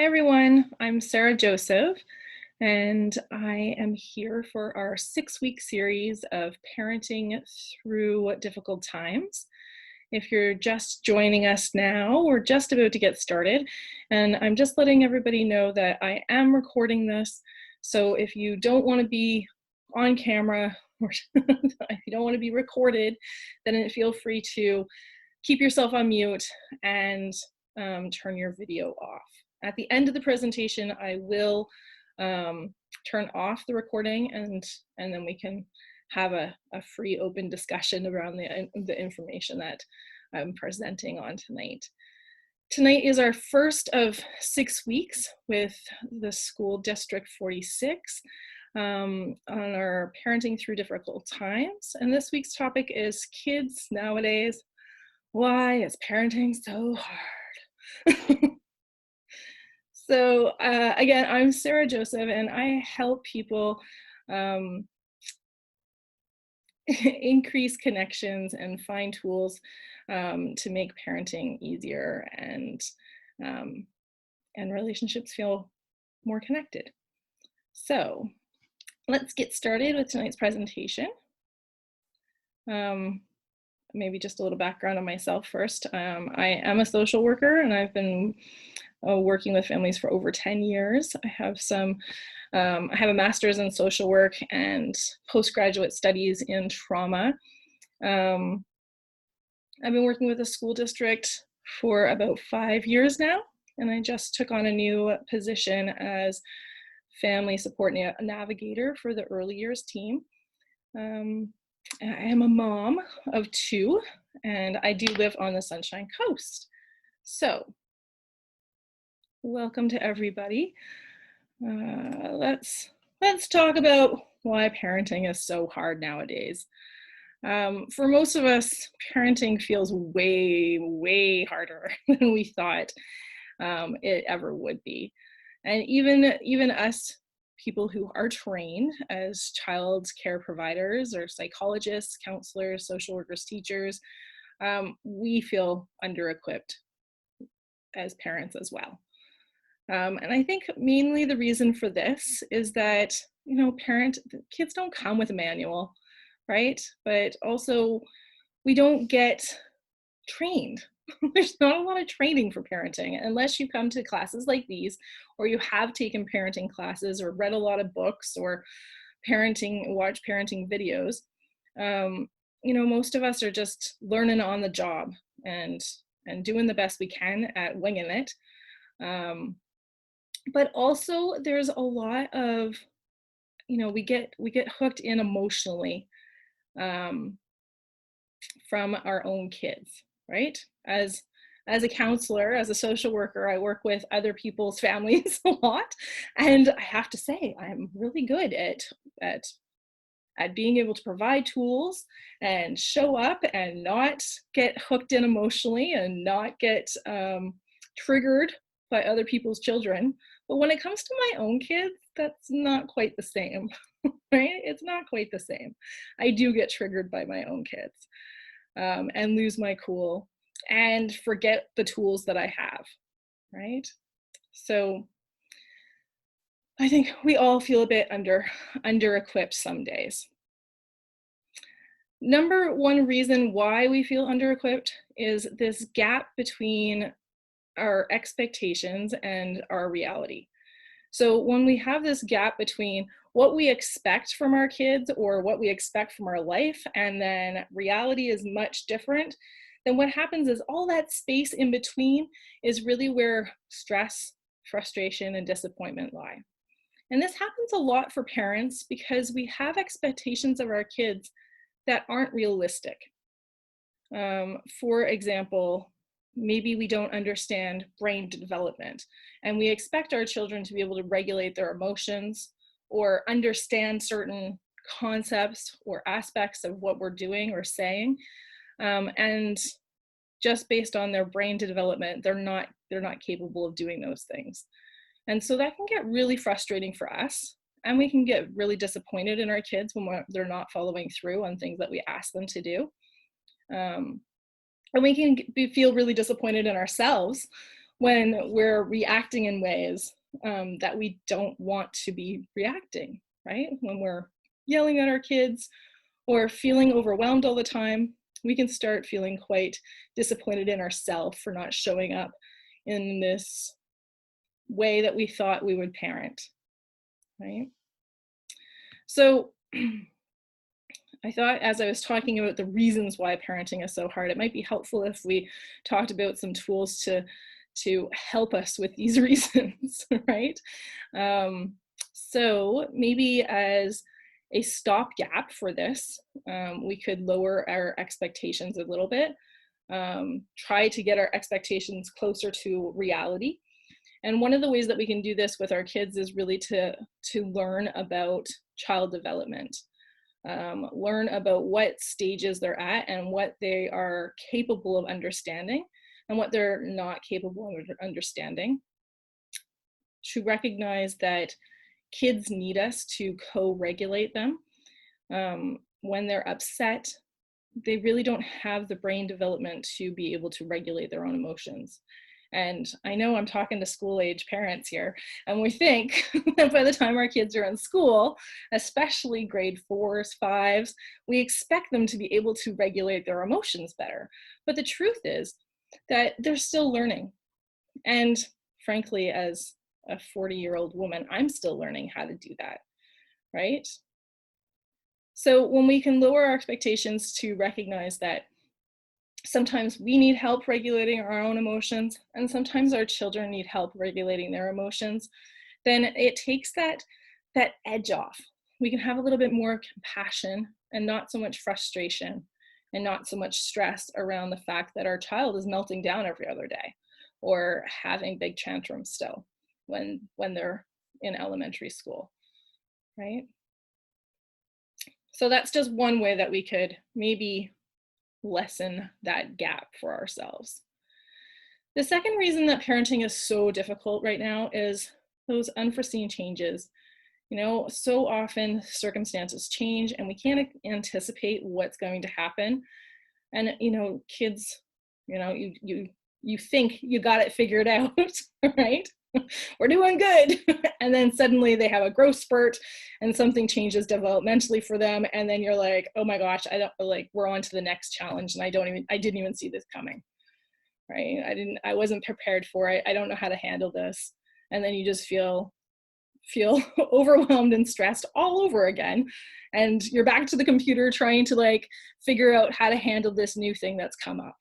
Hi everyone, I'm Sarah Joseph, and I am here for our 6-week series of parenting through difficult times. If you're just joining us now, we're just about to get started, and I'm just letting everybody know that I am recording this, so if you don't want to be on camera or if you don't want to be recorded, then feel free to keep yourself on mute and turn your video off. At the end of the presentation, I will turn off the recording and then we can have a free open discussion around the information that I'm presenting on tonight. Tonight is our first of 6 weeks with the school District 46 on our parenting through difficult times. And this week's topic is kids nowadays. Why is parenting so hard? So again, I'm Sarah Joseph, and I help people increase connections and find tools to make parenting easier and relationships feel more connected. So let's get started with tonight's presentation. Maybe just a little background on myself first. I am a social worker, and I've been working with families for over 10 years. I have a master's in social work and postgraduate studies in trauma. I've been working with a school district for about 5 years now, and I just took on a new position as family support navigator for the early years team. I am a mom of 2, and I do live on the Sunshine Coast. So, welcome to everybody. Let's talk about why parenting is so hard nowadays. For most of us, parenting feels way harder than we thought it ever would be. And even us people who are trained as child care providers or psychologists, counselors, social workers, teachers, we feel under-equipped as parents as well. And I think mainly the reason for this is that, kids don't come with a manual, right? But also we don't get trained. There's not a lot of training for parenting unless you come to classes like these, or you have taken parenting classes or read a lot of books or watch parenting videos. Most of us are just learning on the job and doing the best we can at winging it. But also there's a lot of, we get hooked in emotionally from our own kids, right? As a counselor, as a social worker, I work with other people's families a lot, and I have to say I'm really good at being able to provide tools and show up and not get hooked in emotionally and not get triggered by other people's children. But when it comes to my own kids, that's not quite the same, right? It's not quite the same. I do get triggered by my own kids and lose my cool and forget the tools that I have, right? So I think we all feel a bit under-equipped some days. Number one reason why we feel under-equipped is this gap between our expectations and our reality. So when we have this gap between what we expect from our kids or what we expect from our life, and then reality is much different, then what happens is all that space in between is really where stress, frustration, and disappointment lie. And this happens a lot for parents because we have expectations of our kids that aren't realistic. For example, maybe we don't understand brain development, and we expect our children to be able to regulate their emotions or understand certain concepts or aspects of what we're doing or saying. And just based on their brain development, they're not capable of doing those things. And so that can get really frustrating for us. And we can get really disappointed in our kids when they're not following through on things that we ask them to do. And we can feel really disappointed in ourselves when we're reacting in ways that we don't want to be reacting, right? When we're yelling at our kids or feeling overwhelmed all the time, we can start feeling quite disappointed in ourselves for not showing up in this way that we thought we would parent, right? So I thought, as I was talking about the reasons why parenting is so hard, it might be helpful if we talked about some tools to help us with these reasons, right? So maybe as a stopgap for this, we could lower our expectations a little bit, try to get our expectations closer to reality. And one of the ways that we can do this with our kids is really to learn about child development. Learn about what stages they're at and what they are capable of understanding and what they're not capable of understanding. To recognize that kids need us to co-regulate them. When they're upset, they really don't have the brain development to be able to regulate their own emotions. And I know I'm talking to school age parents here, and we think that by the time our kids are in school, especially grade 4s, 5s, we expect them to be able to regulate their emotions better. But the truth is that they're still learning. And frankly, as a 40-year-old woman, I'm still learning how to do that, right? So when we can lower our expectations to recognize that sometimes we need help regulating our own emotions, and sometimes our children need help regulating their emotions, then it takes that edge off. We can have a little bit more compassion and not so much frustration and not so much stress around the fact that our child is melting down every other day or having big tantrums still when they're in elementary school, right? So that's just one way that we could maybe lessen that gap for ourselves. The second reason that parenting is so difficult right now is those unforeseen changes. You know, so often circumstances change and we can't anticipate what's going to happen. And, you know, kids, you know, you think you got it figured out, right? We're doing good. And then suddenly they have a growth spurt and something changes developmentally for them. And then you're like, oh my gosh, we're on to the next challenge. And I didn't even see this coming, right? I wasn't prepared for it. I don't know how to handle this. And then you just feel overwhelmed and stressed all over again. And you're back to the computer trying to figure out how to handle this new thing that's come up.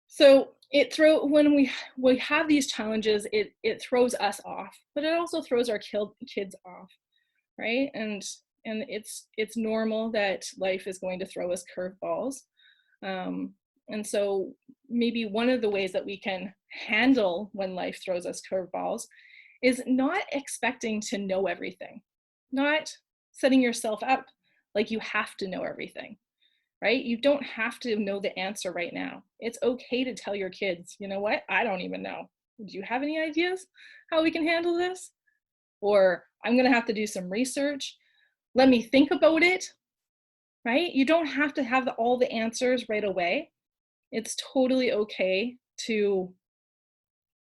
So when we have these challenges, it throws us off, but it also throws our kids off, right? And it's normal that life is going to throw us curveballs. And so maybe one of the ways that we can handle when life throws us curveballs is not expecting to know everything, not setting yourself up like you have to know everything, right? You don't have to know the answer right now. It's okay to tell your kids, you know what? I don't even know. Do you have any ideas how we can handle this? Or I'm going to have to do some research. Let me think about it, right? You don't have to have all the answers right away. It's totally okay to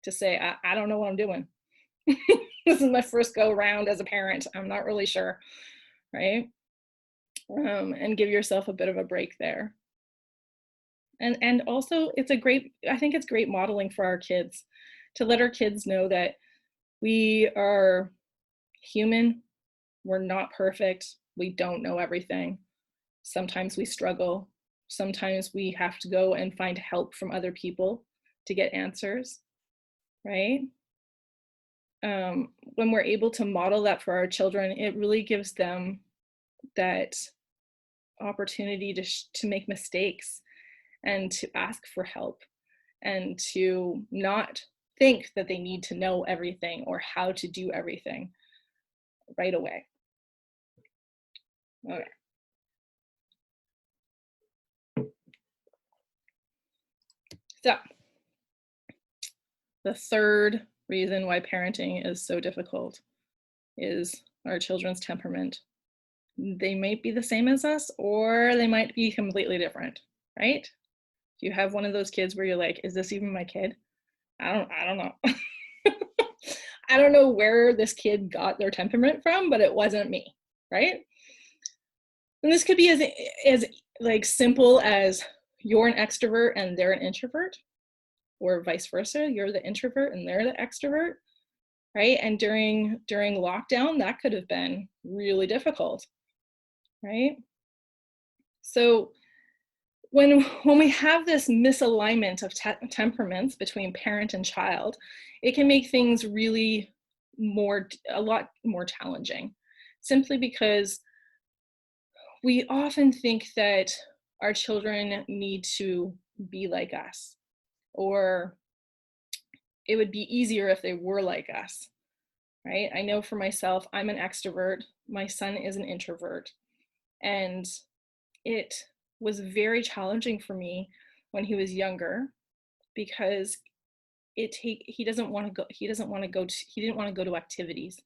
say, I don't know what I'm doing. This is my first go around as a parent. I'm not really sure, right? And give yourself a bit of a break there. And also I think it's great modeling for our kids to let our kids know that we are human. We're not perfect. We don't know everything. Sometimes we struggle. Sometimes we have to go and find help from other people to get answers, right? When we're able to model that for our children, it really gives them that opportunity to make mistakes and to ask for help and to not think that they need to know everything or how to do everything right away. Okay. So the third reason why parenting is so difficult is our children's temperament. They might be the same as us, or they might be completely different, right? If you have one of those kids where you're like, is this even my kid? I don't know. I don't know where this kid got their temperament from, but it wasn't me, right? And this could be as like simple as you're an extrovert and they're an introvert, or vice versa. You're the introvert and they're the extrovert, right? And during lockdown, that could have been really difficult, right? So when we have this misalignment of temperaments between parent and child, it can make things really a lot more challenging, simply because we often think that our children need to be like us, or it would be easier if they were like us, right? I know for myself, I'm an extrovert, my son is an introvert, and it was very challenging for me when he was younger, because he doesn't want to go he doesn't want to go to he didn't want to go to activities.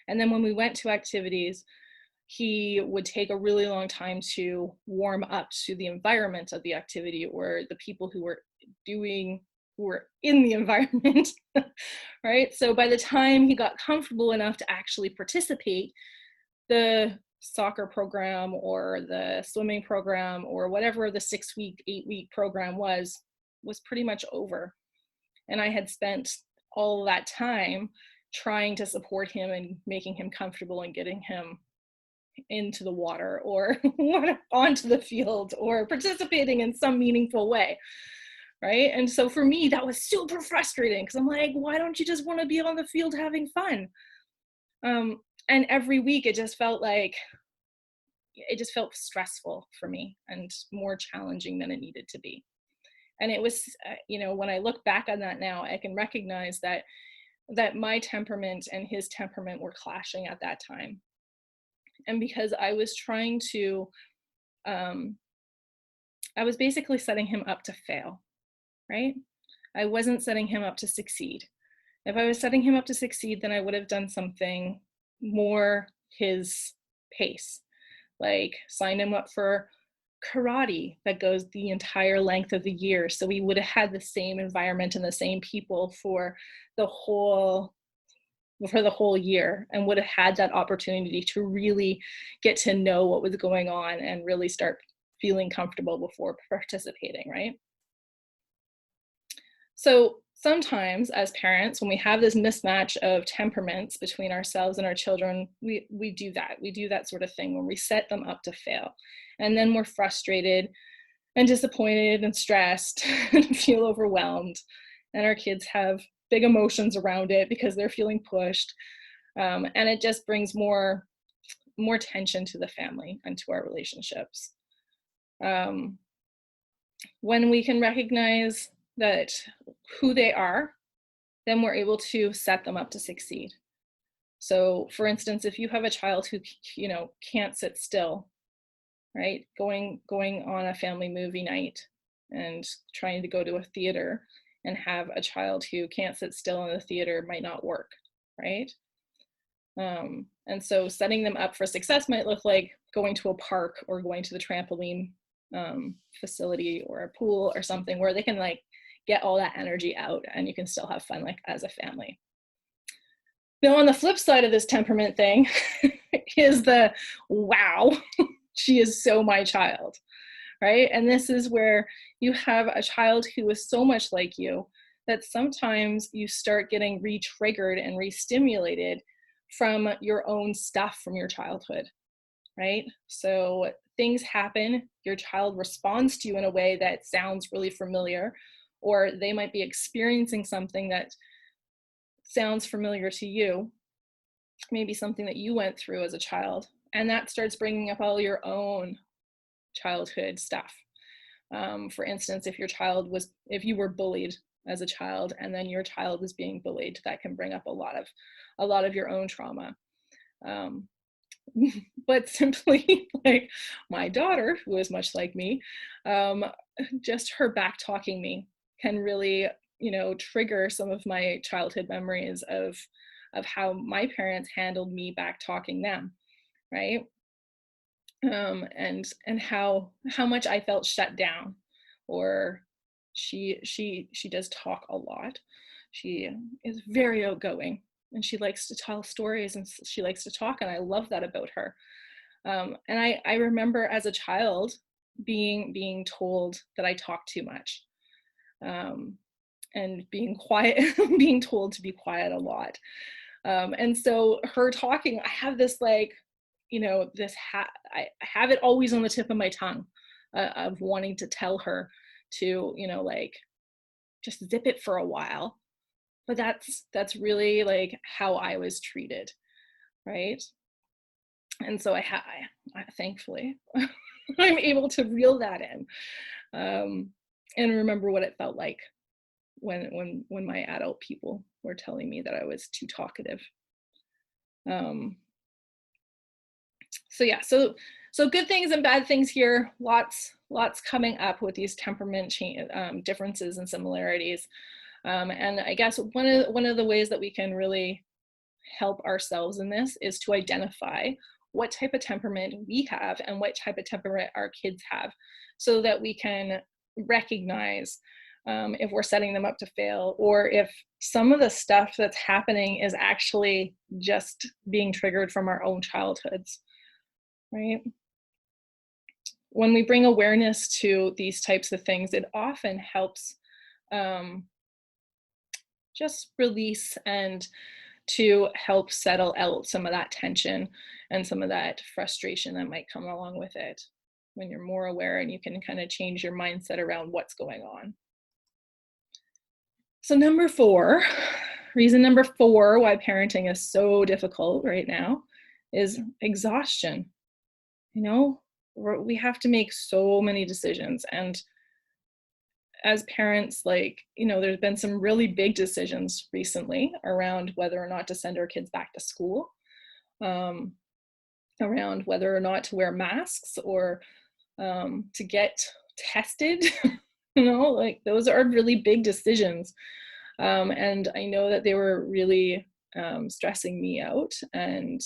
And then when we went to activities, he would take a really long time to warm up to the environment of the activity, or the people who were in the environment. Right? So by the time he got comfortable enough to actually participate, the soccer program or the swimming program or whatever the 6-week, 8-week program was pretty much over. And I had spent all that time trying to support him and making him comfortable and getting him into the water or onto the field or participating in some meaningful way, right? And so for me, that was super frustrating, because I'm like, why don't you just want to be on the field having fun? And every week it just felt stressful for me and more challenging than it needed to be. And it was, when I look back on that now, I can recognize that my temperament and his temperament were clashing at that time. And because I was trying to, I was basically setting him up to fail, right? I wasn't setting him up to succeed. If I was setting him up to succeed, then I would have done something more his pace, like signed him up for karate that goes the entire length of the year. So we would have had the same environment and the same people for the whole year, and would have had that opportunity to really get to know what was going on and really start feeling comfortable before participating, right? So sometimes as parents, when we have this mismatch of temperaments between ourselves and our children, we do that sort of thing when we set them up to fail. And then we're frustrated and disappointed and stressed and feel overwhelmed. And our kids have big emotions around it because they're feeling pushed. And it just brings more tension to the family and to our relationships. When we can recognize that who they are, then we're able to set them up to succeed. So for instance, if you have a child who can't sit still, right, going on a family movie night and trying to go to a theater and have a child who can't sit still in the theater might not work, right? And so setting them up for success might look like going to a park or going to the trampoline facility or a pool or something where they can like get all that energy out and you can still have fun like as a family. Now on the flip side of this temperament thing is the wow, she is so my child, right? And this is where you have a child who is so much like you that sometimes you start getting re-triggered and re-stimulated from your own stuff from your childhood, right? So things happen, your child responds to you in a way that sounds really familiar, or they might be experiencing something that sounds familiar to you, maybe something that you went through as a child, and that starts bringing up all your own childhood stuff. For instance, if you were bullied as a child and then your child is being bullied, that can bring up a lot of your own trauma. But simply like my daughter, who is much like me, just her back talking me can really, trigger some of my childhood memories of how my parents handled me back talking them, right? And how much I felt shut down, or she does talk a lot. She is very outgoing, and she likes to tell stories, and she likes to talk, and I love that about her. And I remember as a child being told that I talk too much, um, and being quiet, being told to be quiet a lot. And so her talking, I have this like, I have it always on the tip of my tongue, of wanting to tell her to, like, just zip it for a while. But that's really like how I was treated, right? And so thankfully I'm able to reel that in, um, and remember what it felt like when my adult people were telling me that I was too talkative. Um, so yeah, so good things and bad things here. Lots coming up with these temperament differences and similarities. And I guess one of the ways that we can really help ourselves in this is to identify what type of temperament we have and what type of temperament our kids have, so that we can recognize if we're setting them up to fail, or if some of the stuff that's happening is actually just being triggered from our own childhoods, right? When we bring awareness to these types of things, it often helps um, just release and to help settle out some of that tension and some of that frustration that might come along with it, when you're more aware and you can kind of change your mindset around what's going on. So reason number four why parenting is so difficult right now is exhaustion. We have to make so many decisions, and as parents, there's been some really big decisions recently around whether or not to send our kids back to school, um, around whether or not to wear masks, or to get tested. Those are really big decisions. And I know that they were really stressing me out and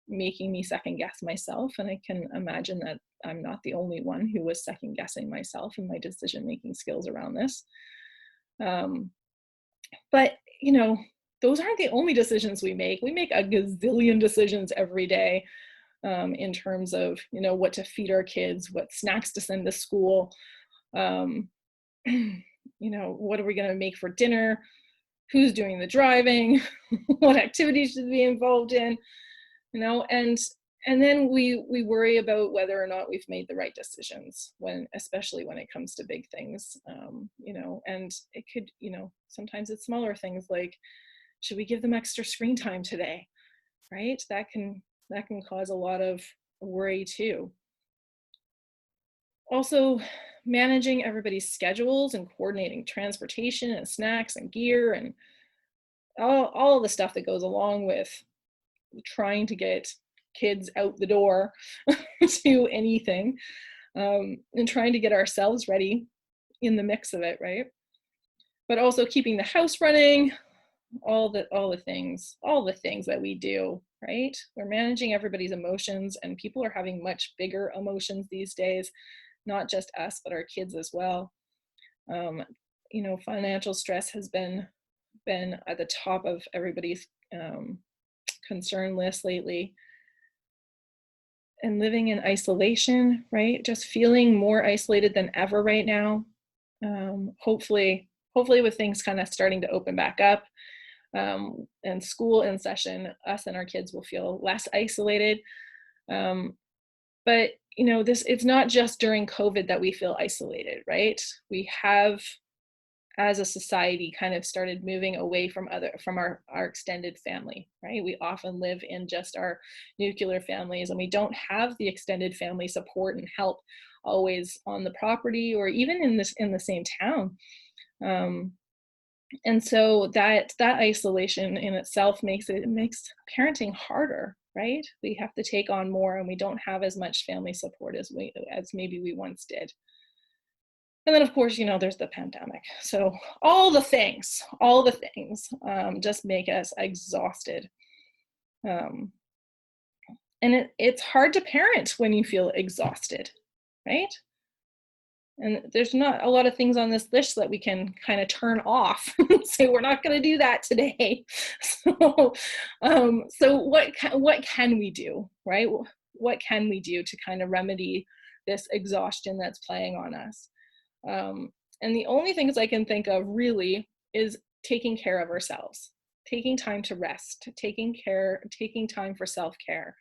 making me second guess myself. And I can imagine that I'm not the only one who was second guessing myself and my decision making skills around this. Um, but, those aren't the only decisions we make. We make a gazillion decisions every day, in terms of, what to feed our kids, what snacks to send to school, um, what are we going to make for dinner, who's doing the driving, what activities should be involved in, and then we worry about whether or not we've made the right decisions, especially when it comes to big things, and it could, sometimes it's smaller things like, should we give them extra screen time today, right? That can cause a lot of worry too. Also, managing everybody's schedules and coordinating transportation and snacks and gear and all the stuff that goes along with trying to get kids out the door to anything, and trying to get ourselves ready in the mix of it, right? But also keeping the house running, all the things that we do, right? We're managing everybody's emotions, and people are having much bigger emotions these days, not just us, but our kids as well. Financial stress has been at the top of everybody's concern list lately. And living in isolation, right? Just feeling more isolated than ever right now. Hopefully with things kind of starting to open back up, and school in session, us and our kids will feel less isolated. But it's not just during COVID that we feel isolated, right? We have, as a society, kind of started moving away from our extended family, right? We often live in just our nuclear families, and we don't have the extended family support and help always on the property or even in the same town. And so that isolation in itself makes parenting harder, right? We have to take on more, and we don't have as much family support as maybe we once did. And then, of course, there's the pandemic. So all the things just make us exhausted. And it's hard to parent when you feel exhausted, right? And there's not a lot of things on this list that we can kind of turn off and say, we're not going to do that today. So what can we do, right? What can we do to kind of remedy this exhaustion that's playing on us? And the only things I can think of really is taking care of ourselves, taking time to rest, taking time for self-care,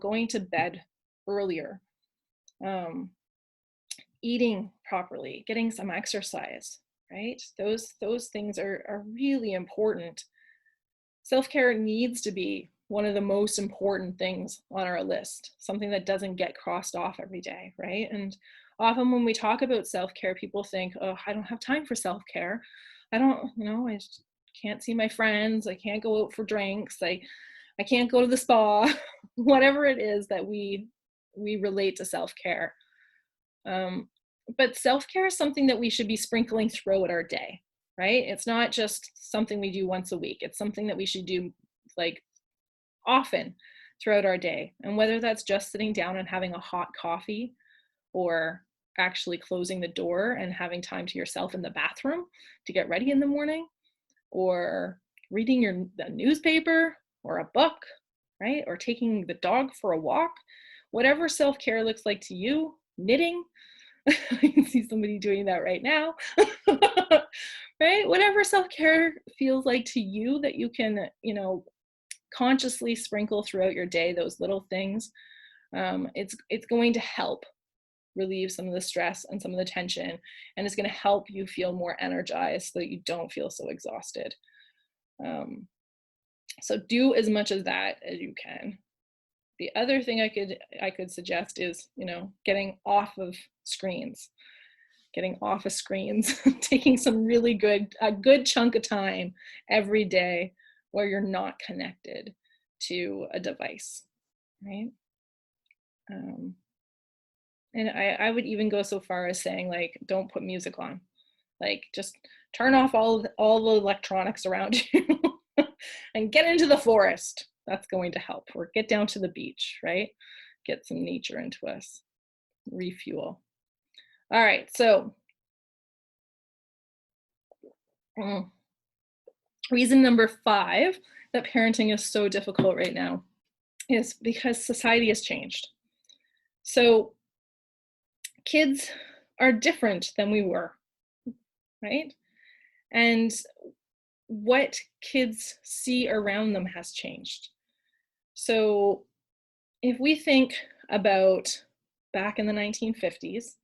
going to bed earlier, eating properly, getting some exercise, right? Those things are really important. Self-care needs to be one of the most important things on our list, something that doesn't get crossed off every day, right? And often when we talk about self-care, people think, oh, I don't have time for self-care. I don't, I just can't see my friends. I can't go out for drinks. I can't go to the spa, whatever it is that we relate to self-care. But self-care is something that we should be sprinkling throughout our day, right? It's not just something we do once a week. It's something that we should do like often throughout our day. And whether that's just sitting down and having a hot coffee, or actually closing the door and having time to yourself in the bathroom to get ready in the morning, or reading the newspaper or a book, right? Or taking the dog for a walk, whatever self-care looks like to you, knitting. I can see somebody doing that right now. Right? Whatever self-care feels like to you that you can, consciously sprinkle throughout your day, those little things, it's going to help relieve some of the stress and some of the tension, and it's going to help you feel more energized so that you don't feel so exhausted. So do as much of that as you can. The other thing I could suggest is, getting off of screens, taking some really a good chunk of time every day where you're not connected to a device, right? And I would even go so far as saying, like, don't put music on, like just turn off all the electronics around you and get into the forest. That's going to help. Or get down to the beach, right? Get some nature into us, refuel. All right, so reason number 5 that parenting is so difficult right now is because society has changed. So kids are different than we were, right? And what kids see around them has changed. So if we think about back in the 1950s,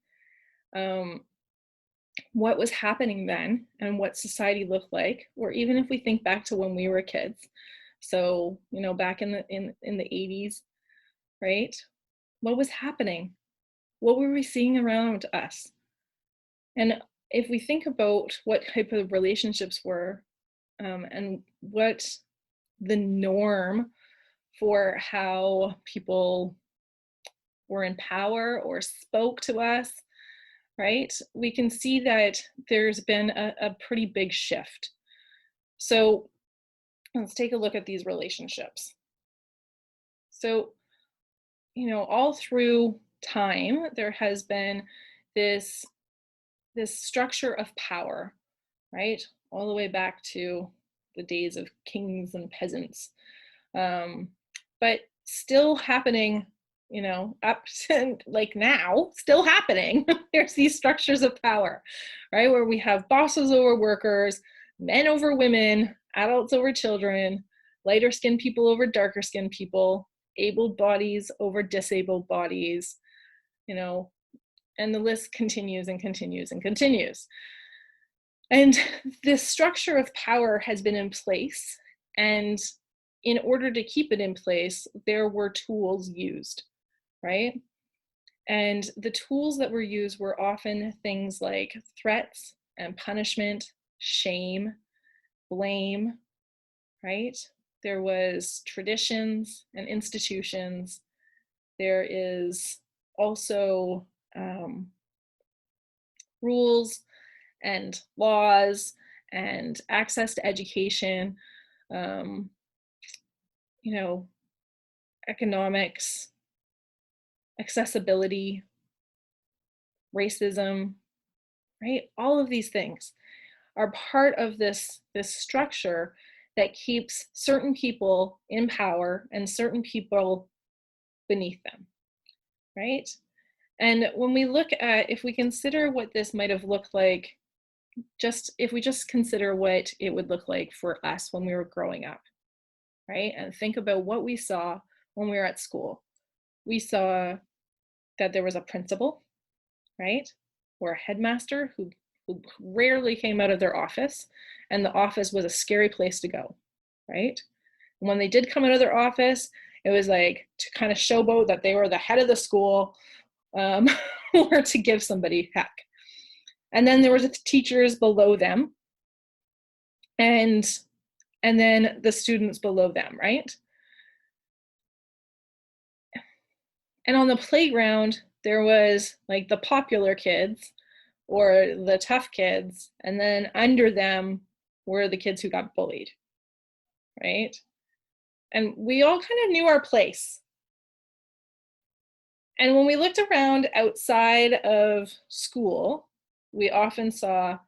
what was happening then and what society looked like, or even if we think back to when we were kids, so back in the 80s, right? What was happening? What were we seeing around us? And if we think about what type of relationships were, and what the norm for how people were in power or spoke to us, right? We can see that there's been a pretty big shift. So let's take a look at these relationships. So, all through time, there has been this structure of power, right? All the way back to the days of kings and peasants. But still happening, up to like now, still happening. There's these structures of power, right? Where we have bosses over workers, men over women, adults over children, lighter skinned people over darker skinned people, able bodies over disabled bodies, and the list continues and continues and continues. And this structure of power has been in place, and in order to keep it in place, there were tools used, right? And the tools that were used were often things like threats and punishment, shame, blame, right? There was traditions and institutions. There is also rules and laws and access to education, economics, accessibility, racism, right? All of these things are part of this structure that keeps certain people in power and certain people beneath them, right? And when we look at, if we consider what this might have looked like, if we just consider what it would look like for us when we were growing up, right? And think about what we saw when we were at school. We saw that there was a principal, right? Or a headmaster who rarely came out of their office, and the office was a scary place to go, right? And when they did come out of their office, it was like to kind of showboat that they were the head of the school, or to give somebody heck. And then there was the teachers below them, and then the students below them, right? And on the playground, there was like the popular kids or the tough kids, and then under them were the kids who got bullied, right? And we all kind of knew our place. And when we looked around outside of school, we often saw,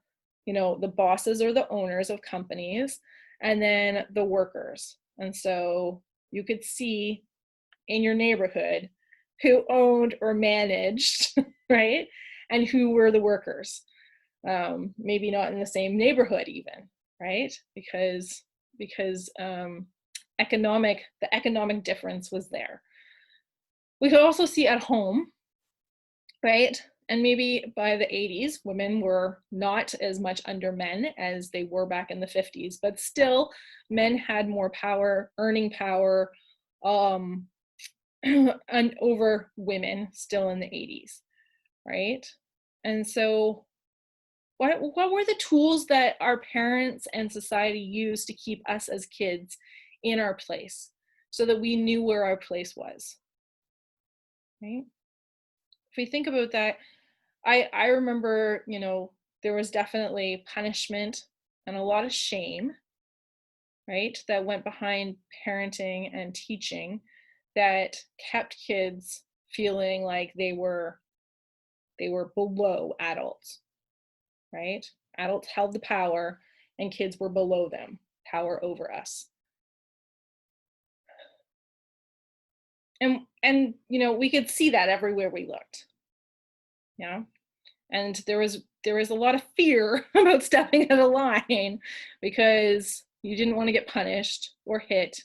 the bosses or the owners of companies, and then the workers. And so you could see in your neighborhood who owned or managed, right? And who were the workers. Maybe not in the same neighborhood even, right? Because the economic difference was there. We could also see at home, right? And maybe by the 80s, women were not as much under men as they were back in the 50s, but still men had more power, earning power, and over women still in the 80s, right? And so what were the tools that our parents and society used to keep us as kids in our place so that we knew where our place was, right? If we think about that, I remember, there was definitely punishment and a lot of shame, right, that went behind parenting and teaching that kept kids feeling like they were below adults, right? Adults held the power and kids were below them, power over us. And we could see that everywhere we looked. Yeah. And there was a lot of fear about stepping out of line because you didn't want to get punished or hit,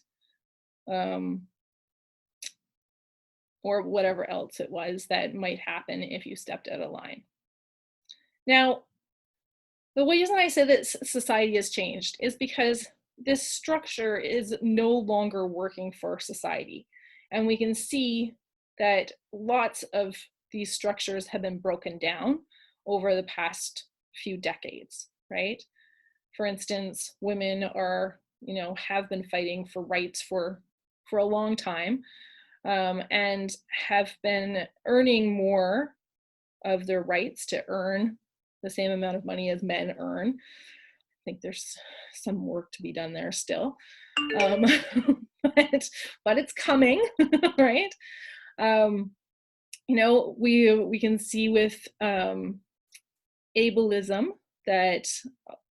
or whatever else it was that might happen if you stepped out of line. Now, the reason I say that society has changed is because this structure is no longer working for society. And we can see that lots of these structures have been broken down over the past few decades, right? For instance, women are, have been fighting for rights for a long time, and have been earning more of their rights to earn the same amount of money as men earn. I think there's some work to be done there still, but it's coming, right? We can see with ableism that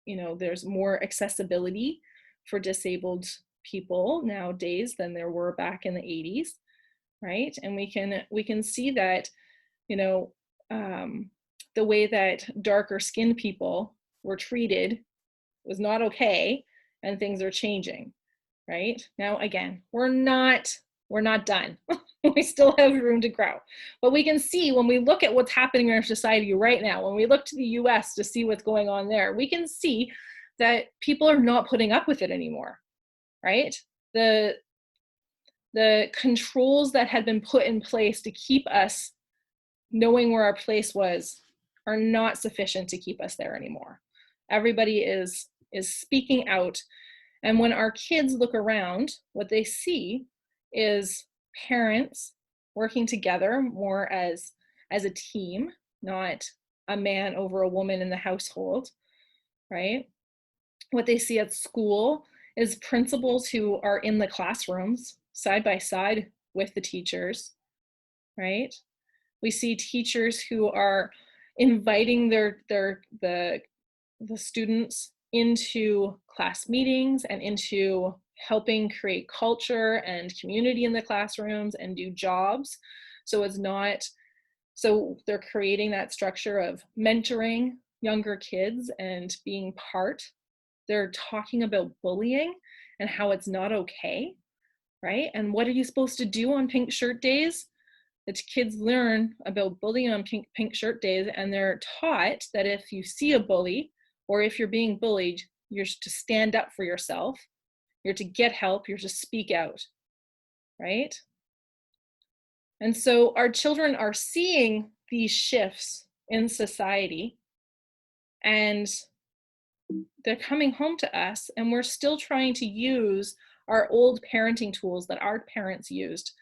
there's more accessibility for disabled people nowadays than there were back in the 80s, right? And we can see that the way that darker skinned people were treated was not okay, and things are changing, right? Now, again, we're not done. We still have room to grow. But we can see when we look at what's happening in our society right now, when we look to the US to see what's going on there, we can see that people are not putting up with it anymore, right? The controls that had been put in place to keep us knowing where our place was are not sufficient to keep us there anymore. Everybody is speaking out. And when our kids look around, what they see is parents working together more as a team, not a man over a woman in the household, right? What they see at school is principals who are in the classrooms side by side with the teachers, right? We see teachers who are, you know, inviting the students into class meetings and into helping create culture and community in the classrooms and do jobs. So it's not, so they're creating that structure of mentoring younger kids and being part. They're talking about bullying and how it's not okay, right? And what are you supposed to do on pink shirt days? The kids learn about bullying on pink shirt days, and they're taught that if you see a bully or if you're being bullied, you're to stand up for yourself, you're to get help, you're to speak out, right? And so our children are seeing these shifts in society, and they're coming home to us, and we're still trying to use our old parenting tools that our parents used,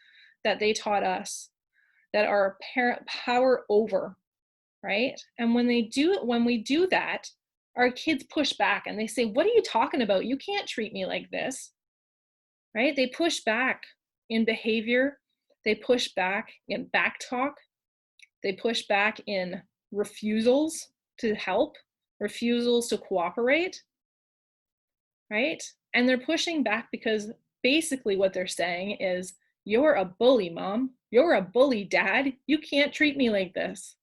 that they taught us, that are power over, right? And when we do that, our kids push back and they say, what are you talking about? You can't treat me like this, right? They push back in behavior. They push back in back talk. They push back in refusals to help, refusals to cooperate, right? And they're pushing back because basically what they're saying is, you're a bully, mom. You're a bully, dad. You can't treat me like this.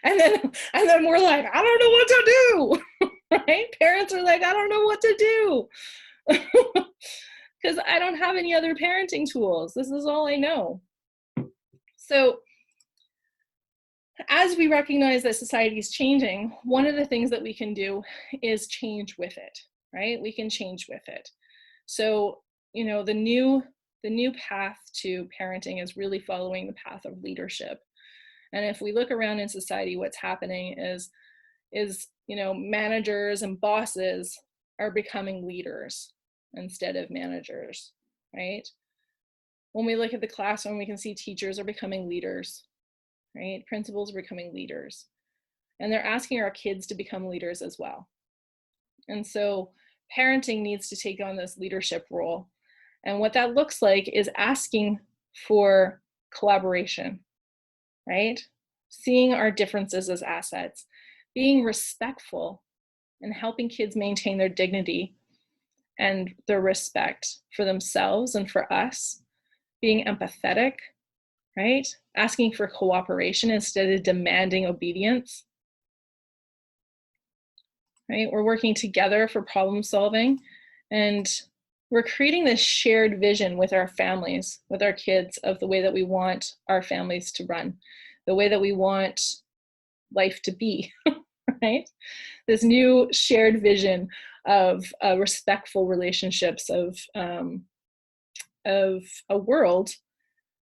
and then we're like, I don't know what to do. Right? Parents are like, I don't know what to do. Because I don't have any other parenting tools. This is all I know. So as we recognize that society is changing, one of the things that we can do is change with it, right? We can change with it. So, you know, the new path to parenting is really following the path of leadership. And if we look around in society, what's happening is, you know, managers and bosses are becoming leaders instead of managers, right? When we look at the classroom, we can see teachers are becoming leaders, right? Principals are becoming leaders. And they're asking our kids to become leaders as well. And so parenting needs to take on this leadership role. And what that looks like is asking for collaboration, right? Seeing our differences as assets, being respectful, and helping kids maintain their dignity and their respect for themselves and for us, being empathetic, right? Asking for cooperation instead of demanding obedience, right? We're working together for problem solving, and we're creating this shared vision with our families, with our kids, of the way that we want our families to run, the way that we want life to be, right? This new shared vision of respectful relationships, of a world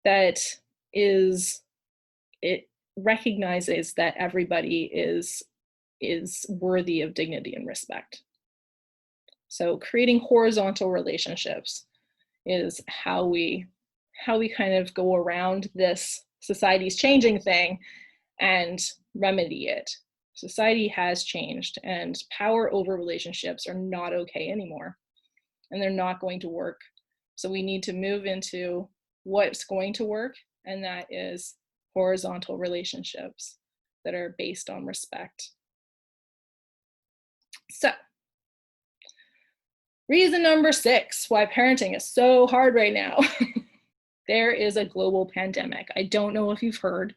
that it recognizes that everybody is worthy of dignity and respect. So creating horizontal relationships is how we kind of go around this society's changing thing and remedy it. Society has changed, and power over relationships are not okay anymore, and they're not going to work. So we need to move into what's going to work, and that is horizontal relationships that are based on respect. So, reason number 6 why parenting is so hard right now. There is a global pandemic. I don't know if you've heard,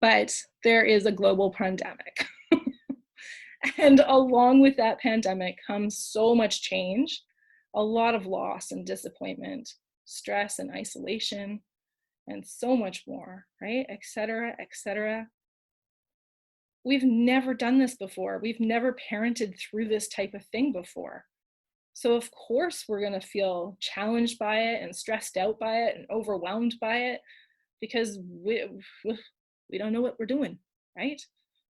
but there is a global pandemic. And along with that pandemic comes so much change, a lot of loss and disappointment, stress and isolation, and so much more, right? Et cetera, et cetera. We've never done this before. We've never parented through this type of thing before. So of course we're going to feel challenged by it and stressed out by it and overwhelmed by it, because we don't know what we're doing, right?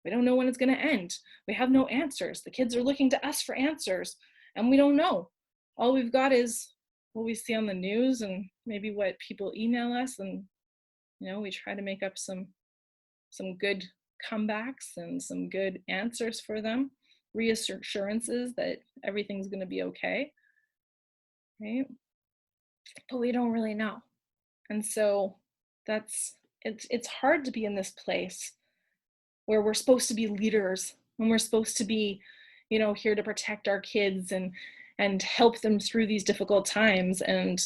We don't know when it's going to end. We have no answers. The kids are looking to us for answers, and we don't know. All we've got is what we see on the news and maybe what people email us, and you know, we try to make up some good comebacks and some good answers for them, reassurances that everything's going to be okay, right? But we don't really know. And so that's it's hard to be in this place where we're supposed to be leaders, and we're supposed to be, here to protect our kids and help them through these difficult times. And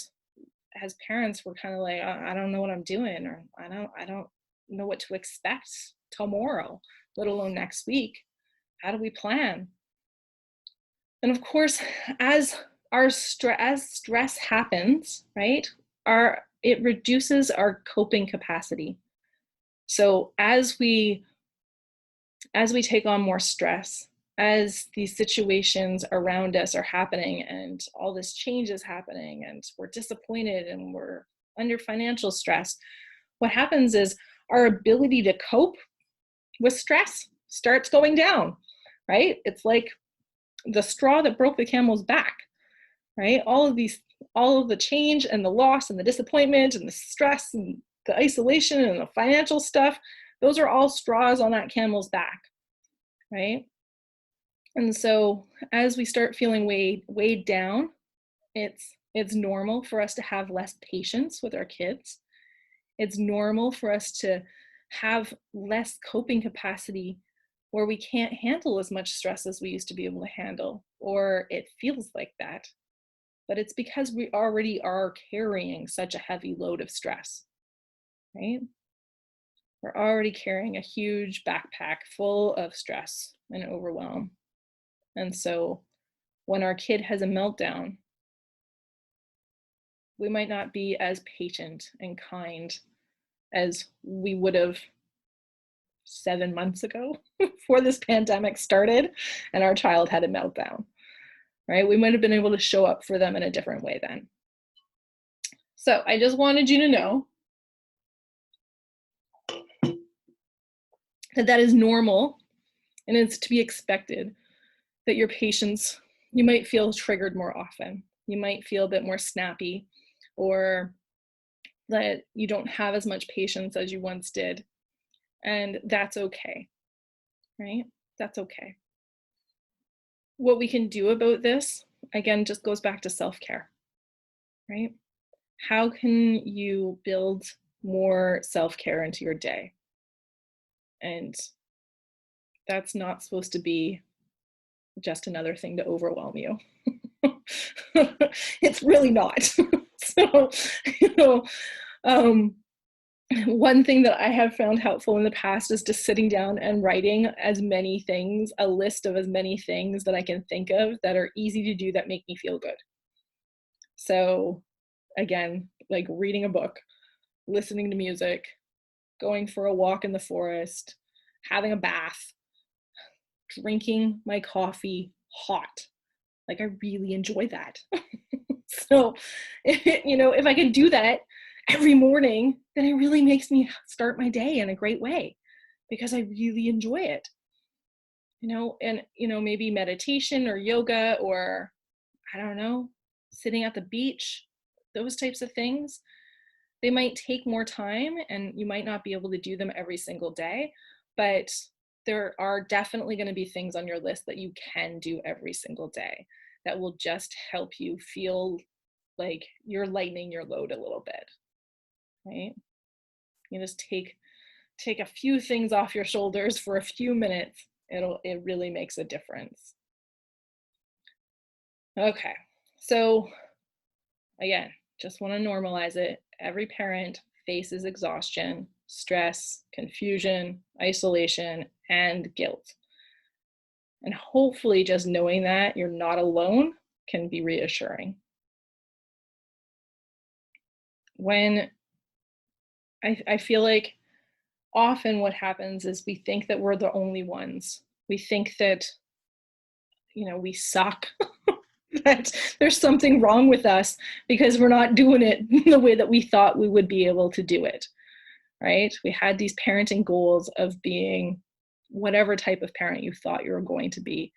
as parents, we're kind of like, I don't know what I'm doing, or I don't know what to expect tomorrow, let alone next week. How do we plan? And of course, as stress happens, right, it reduces our coping capacity. So as we take on more stress, as these situations around us are happening and all this change is happening and we're disappointed and we're under financial stress, what happens is our ability to cope with stress starts going down, right? It's like the straw that broke the camel's back, right? All of the change and the loss and the disappointment and the stress and the isolation and the financial stuff, those are all straws on that camel's back, right? And so as we start feeling weighed down, it's normal for us to have less patience with our kids. It's normal for us to have less coping capacity, where we can't handle as much stress as we used to be able to handle, or it feels like that. But it's because we already are carrying such a heavy load of stress, right? We're already carrying a huge backpack full of stress and overwhelm. And so when our kid has a meltdown, we might not be as patient and kind as we would have 7 months ago before this pandemic started and our child had a meltdown, right? We might have been able to show up for them in a different way then. So I just wanted you to know that is normal, and it's to be expected that your patience, you might feel triggered more often. You might feel a bit more snappy, or that you don't have as much patience as you once did. And that's okay, right? That's okay. What we can do about this, again, just goes back to self-care, right? How can you build more self-care into your day? And that's not supposed to be just another thing to overwhelm you. It's really not. So, one thing that I have found helpful in the past is just sitting down and writing as many things, a list of as many things that I can think of that are easy to do that make me feel good. So again, like reading a book, listening to music, going for a walk in the forest, having a bath, drinking my coffee hot. Like, I really enjoy that. So, if I can do that every morning, then it really makes me start my day in a great way, because I really enjoy it. And maybe meditation or yoga, or I don't know, sitting at the beach, those types of things, they might take more time and you might not be able to do them every single day, but there are definitely going to be things on your list that you can do every single day that will just help you feel like you're lightening your load a little bit, right? You just take a few things off your shoulders for a few minutes. It really makes a difference. Okay, so again, just want to normalize it. Every parent faces exhaustion, stress, confusion, isolation, and guilt. And hopefully just knowing that you're not alone can be reassuring. When I feel like often what happens is we think that we're the only ones. We think that, we suck, that there's something wrong with us because we're not doing it the way that we thought we would be able to do it, right? We had these parenting goals of being whatever type of parent you thought you were going to be.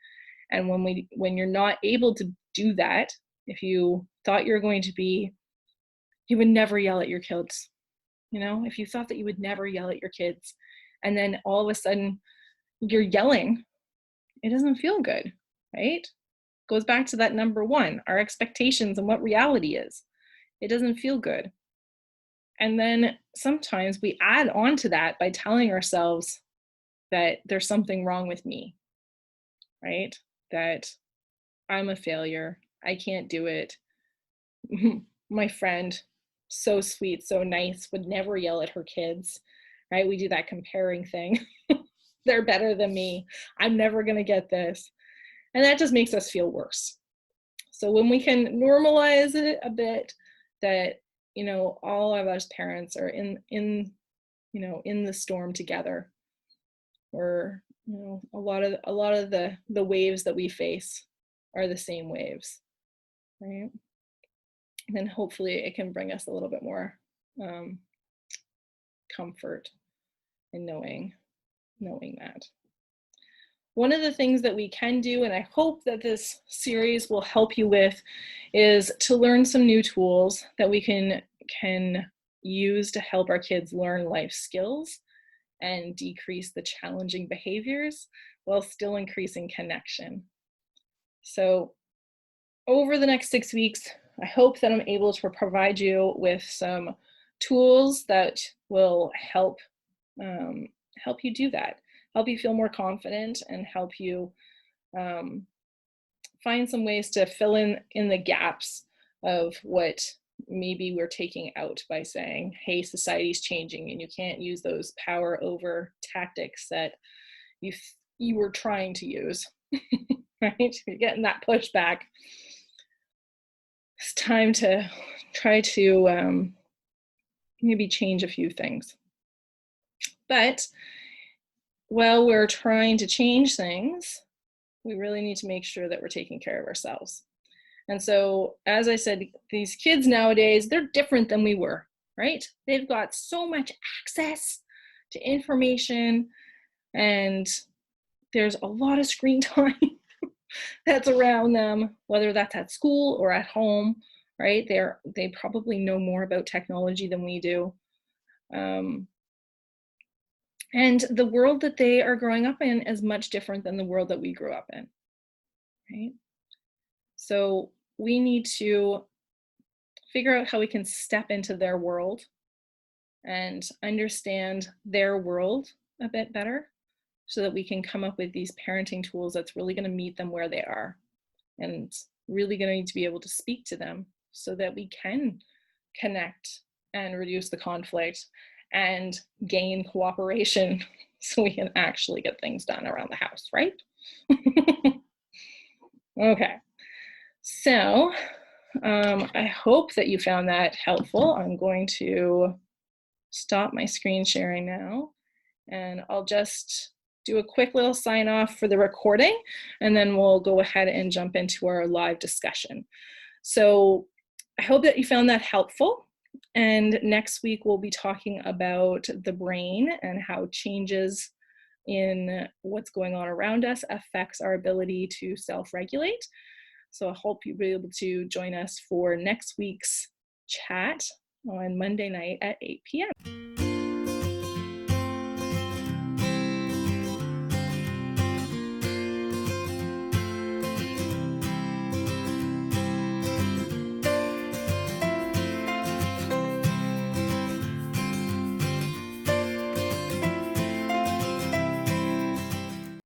And when you're not able to do that, if you thought you were going to be, you would never yell at your kids. If you thought that you would never yell at your kids, and then all of a sudden you're yelling, it doesn't feel good, right? Goes back to that number one, our expectations and what reality is. It doesn't feel good. And then sometimes we add on to that by telling ourselves that there's something wrong with me, right? That I'm a failure. I can't do it. My friend, so sweet, so nice, would never yell at her kids, right? We do that comparing thing. They're better than me. I'm never going to get this. And that just makes us feel worse. So when we can normalize it a bit, that, all of us parents are in the storm together, or, a lot of the waves that we face are the same waves, right? And then hopefully it can bring us a little bit more um, comfort in knowing that. One of the things that we can do, and I hope that this series will help you with, is to learn some new tools that we can use to help our kids learn life skills and decrease the challenging behaviors while still increasing connection. So over the next 6 weeks, I hope that I'm able to provide you with some tools that will help you do that, help you feel more confident, and help you find some ways to fill in the gaps of what maybe we're taking out by saying, hey, society's changing and you can't use those power over tactics that you were trying to use. Right? You're getting that pushback. It's time to try to maybe change a few things. But while we're trying to change things, we really need to make sure that we're taking care of ourselves. And so, as I said, these kids nowadays, they're different than we were, right? They've got so much access to information, and there's a lot of screen time that's around them, whether that's at school or at home, right? They probably know more about technology than we do. And the world that they are growing up in is much different than the world that we grew up in, right? So we need to figure out how we can step into their world and understand their world a bit better so that we can come up with these parenting tools that's really going to meet them where they are, and really going to need to be able to speak to them so that we can connect and reduce the conflict and gain cooperation so we can actually get things done around the house, right? Okay, so I hope that you found that helpful. I'm going to stop my screen sharing now, and I'll just do a quick little sign off for the recording, and then we'll go ahead and jump into our live discussion. So I hope that you found that helpful. And next week we'll be talking about the brain and how changes in what's going on around us affects our ability to self-regulate. So I hope you'll be able to join us for next week's chat on Monday night at 8 p.m.